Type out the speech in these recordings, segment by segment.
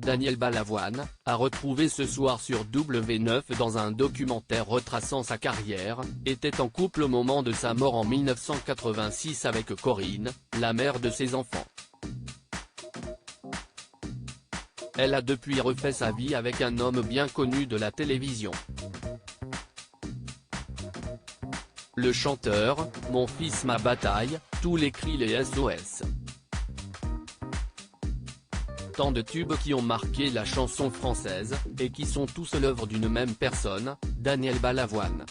Daniel Balavoine, a retrouvé ce soir sur W9 dans un documentaire retraçant sa carrière, était en couple au moment de sa mort en 1986 avec Corinne, la mère de ses enfants. Elle a depuis refait sa vie avec un homme bien connu de la télévision. Le chanteur, Mon fils ma bataille, tous les cris les SOS. Tant de tubes qui ont marqué la chanson française, et qui sont tous l'œuvre d'une même personne, Daniel Balavoine.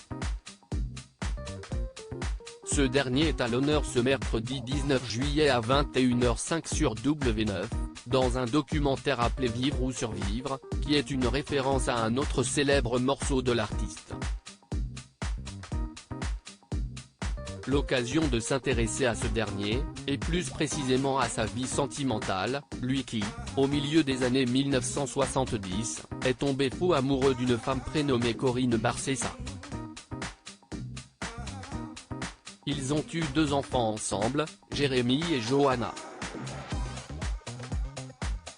Ce dernier est à l'honneur ce mercredi 19 juillet à 21h05 sur W9, dans un documentaire appelé Vivre ou survivre, qui est une référence à un autre célèbre morceau de l'artiste. L'occasion de s'intéresser à ce dernier, et plus précisément à sa vie sentimentale, lui qui, au milieu des années 1970, est tombé fou amoureux d'une femme prénommée Corinne Barcessa. Ils ont eu 2 enfants ensemble, Jérémy et Johanna.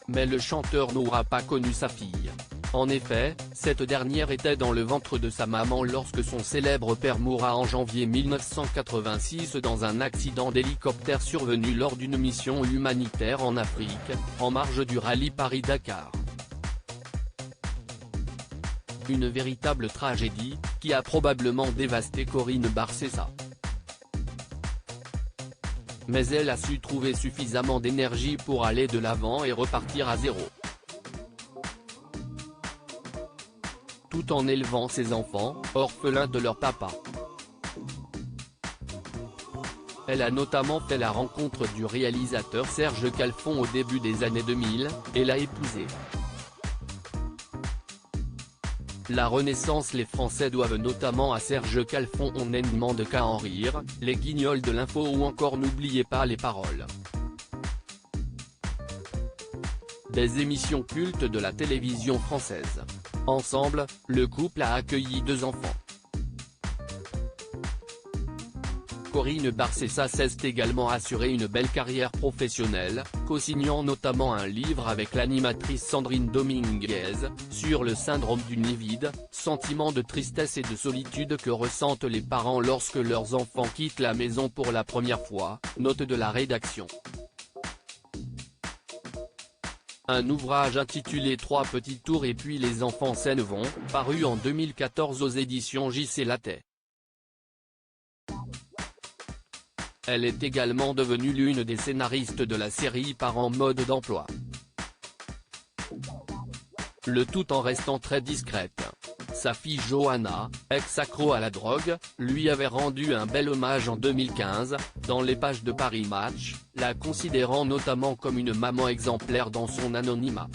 Mais le chanteur n'aura pas connu sa fille. En effet, cette dernière était dans le ventre de sa maman lorsque son célèbre père mourra en janvier 1986 dans un accident d'hélicoptère survenu lors d'une mission humanitaire en Afrique, en marge du rallye Paris-Dakar. Une véritable tragédie, qui a probablement dévasté Corinne Barcessa. Mais elle a su trouver suffisamment d'énergie pour aller de l'avant et repartir à zéro. Tout en élevant ses enfants, orphelins de leur papa. Elle a notamment fait la rencontre du réalisateur Serge Calfon au début des années 2000, et l'a épousé. La Renaissance. Les Français doivent notamment à Serge Calfon On ne demande qu'à en rire, Les Guignols de l'info ou encore N'oubliez pas les paroles. Des émissions cultes de la télévision française. Ensemble, le couple a accueilli 2 enfants. Corinne Barcessa s'est également assuré une belle carrière professionnelle, co-signant notamment un livre avec l'animatrice Sandrine Dominguez, sur le syndrome du nid vide, sentiment de tristesse et de solitude que ressentent les parents lorsque leurs enfants quittent la maison pour la première fois, note de la rédaction. Un ouvrage intitulé 3 petits tours et puis les enfants s'en vont, paru en 2014 aux éditions J.C. Lattès. Elle est également devenue l'une des scénaristes de la série Parents mode d'emploi. Le tout en restant très discrète. Sa fille Johanna, ex-accro à la drogue, lui avait rendu un bel hommage en 2015, dans les pages de Paris Match, la considérant notamment comme une maman exemplaire dans son anonymat.